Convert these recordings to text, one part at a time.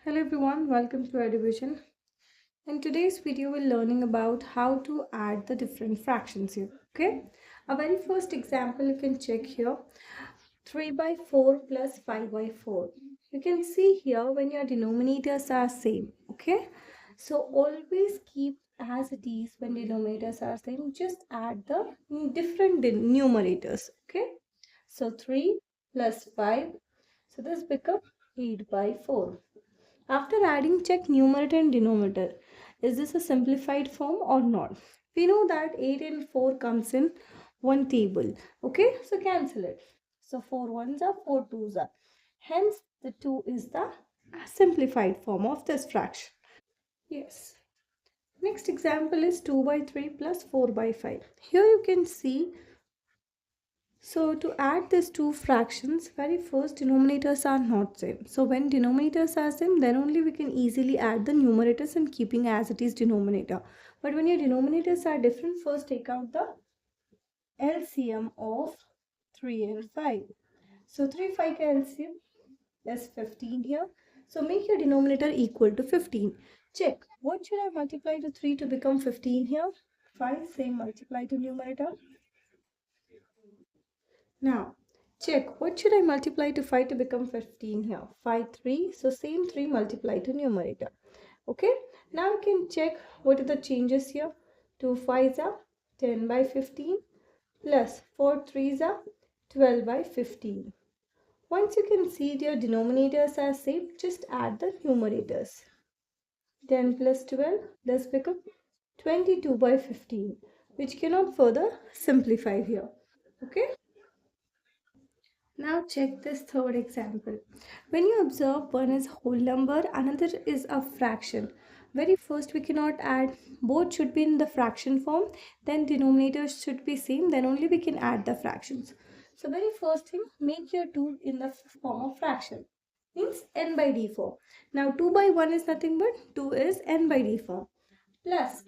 Hello everyone, welcome to Eduvision. In today's video, we're learning about how to add the different fractions here. Okay, our very first example you can check here 3 by 4 plus 5 by 4. You can see here when your denominators are same. Okay, so always keep as it is when denominators are same, just add the different numerators. Okay, so 3 plus 5, so this becomes 8 by 4. After adding, check numerator and denominator. Is this a simplified form or not? We know that 8 and 4 comes in one table. Okay, so cancel it. So 4 ones are 4 twos are. Hence, the 2 is the simplified form of this fraction. Yes. Next example is 2 by 3 plus 4 by 5. Here you can see, so to add these two fractions, very first denominators are not same. So when denominators are same, then only we can easily add the numerators and keeping as it is denominator. But when your denominators are different, first take out the LCM of 3 and 5. So 3, 5 ka LCM is 15 here. So make your denominator equal to 15. Check, what should I multiply to 3 to become 15 here? 5, same multiply to numerator. Now, check, what should I multiply to 5 to become 15 here? 5, 3. So, same 3 multiply to numerator. Okay. Now, you can check what are the changes here. 2 5s are 10 by 15 plus 4 3s are 12 by 15. Once you can see your denominators are same, just add the numerators. 10 plus 12, this becomes 22 by 15, which cannot further simplify here. Okay. Now check this third example. When you observe one is whole number, another is a fraction. Very first we cannot add, both should be in the fraction form, then denominators should be same, then only we can add the fractions. So very first thing, make your 2 in the form of fraction. Means n by d form. Now 2 by 1 is nothing but 2 is n by d form plus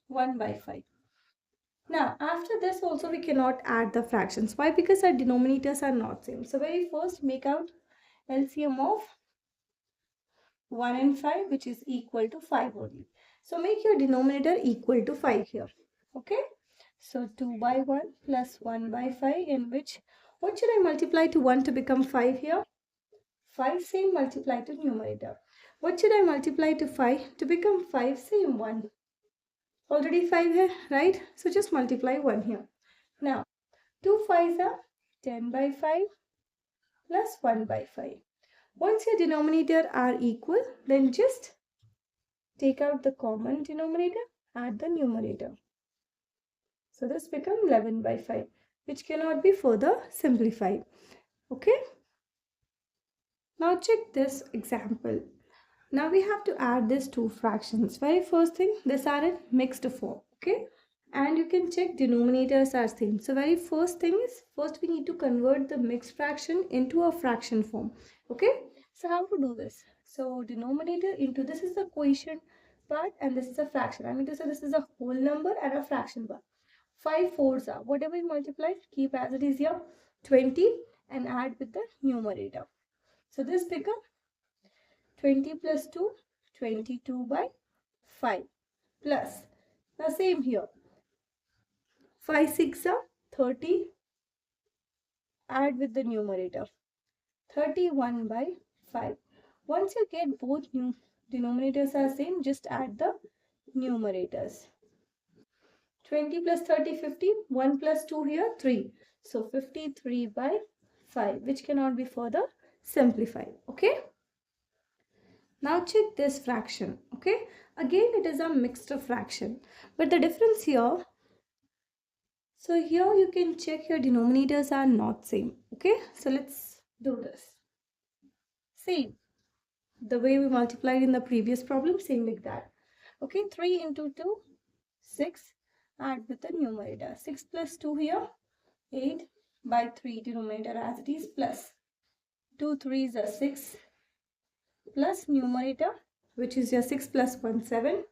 1 by 5. Now, after this also we cannot add the fractions. Why? Because our denominators are not same. So, very first make out LCM of 1 and 5, which is equal to 5 only. So, make your denominator equal to 5 here. Okay. So, 2 by 1 plus 1 by 5, in which, what should I multiply to 1 to become 5 here? 5 same multiply to numerator. What should I multiply to 5 to become 5 same 1? Already 5 here, right? So just multiply 1 here. Now, 2 5s are 10 by 5 plus 1 by 5. Once your denominator are equal, then just take out the common denominator, add the numerator. So this becomes 11 by 5, which cannot be further simplified. Okay. Now check this example. Now we have to add these two fractions. Very first thing, these are in mixed form. Okay. And you can check denominators are same. So very first thing is, first we need to convert the mixed fraction into a fraction form. Okay. So how to do this? So denominator into, this is the quotient part and this is a fraction. I mean to say this is a whole number and a fraction part. 5 fours are, whatever you multiply, keep as it is here, 20 and add with the numerator. So this becomes 20 plus 2, 22 by 5 plus, now same here, 5 6 are 30, add with the numerator, 31 by 5. Once you get both new denominators are same, just add the numerators. 20 plus 30, 50, 1 plus 2 here, 3. So 53 by 5, which cannot be further simplified. Okay. Now check this fraction. Okay. Again, it is a mixed fraction. But the difference here, so here you can check your denominators are not same. Okay. So let's do this. Same. The way we multiplied in the previous problem, same like that. Okay. 3 into 2, 6. Add with the numerator. 6 plus 2 here, 8 by 3 denominator as it is plus 2 3s are 6 plus numerator, which is your 6 plus 1 7,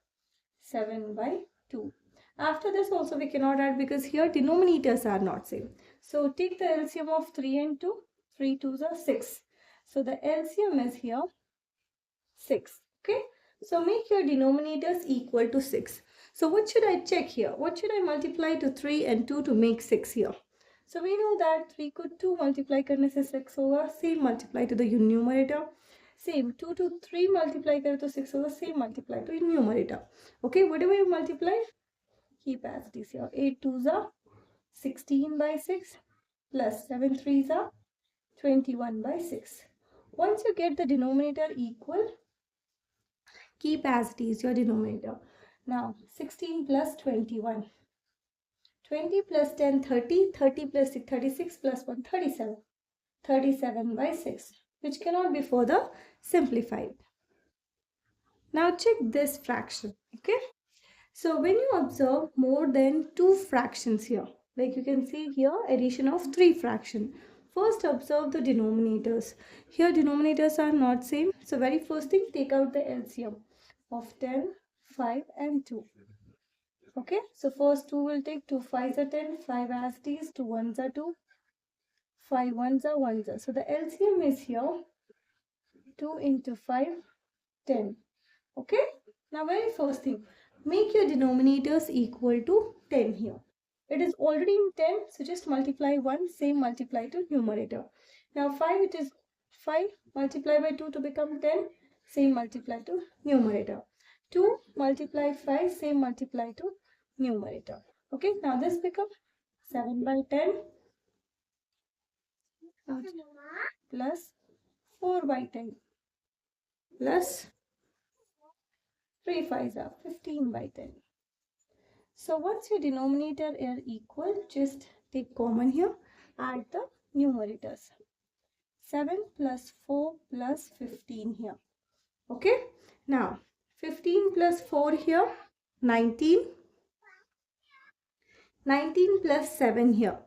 7 by 2. After this also we cannot add because here denominators are not same. So take the LCM of 3 and 2. 3 2s are 6. So the LCM is here 6. Okay, so make your denominators equal to 6. So what should I check here? What should I multiply to 3 and 2 to make 6 here? So we know that 3 को 2 multiply करने से 6 होगा. Same multiply to the numerator. Same 2 to 3 multiply करे तो 6 होगा. Same multiply to numerator. Okay, whatever you multiply, keep as it is here. 8 2s are 16 by 6 plus 7 3s are 21 by 6. Once you get the denominator equal, keep as it is your denominator. Now 16 plus 21. 20 plus 10, 30. 30 plus 6, 36 plus 1, 37. 37 by 6, which cannot be further simplified. Now check this fraction. Okay. So when you observe more than 2 fractions here, like you can see here, addition of 3 fraction. First observe the denominators. Here denominators are not same. So very first thing, take out the LCM of 10, 5 and 2. Okay, so first 2 will take 2 5s are 10, 5 as it is, 2 1s are 2, 5 1s are 1s are. So the LCM is here 2 into 5, 10. Okay, now very first thing, make your denominators equal to 10 here. It is already in 10, so just multiply 1, same multiply to numerator. Now 5, it is 5 multiply by 2 to become 10, same multiply to numerator. 2 multiply 5, same multiply to numerator. Okay, now this becomes 7 by 10 plus 4 by 10 plus 3 5s are 15 by 10. So once your denominator are equal, just take common here, add the numerators. 7 plus 4 plus 15 here. Okay, now 15 plus 4 here, 19. 19 plus 7 here,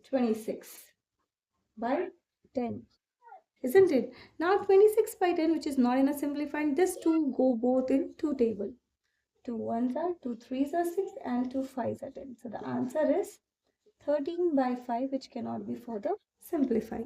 26 by 10. Isn't it? Now 26 by 10, which is not in a simplified, this 2 go both in 2 table. 2 1s are, 2 3s are 6 and 2 5s are 10. So the answer is 13 by 5, which cannot be further simplified.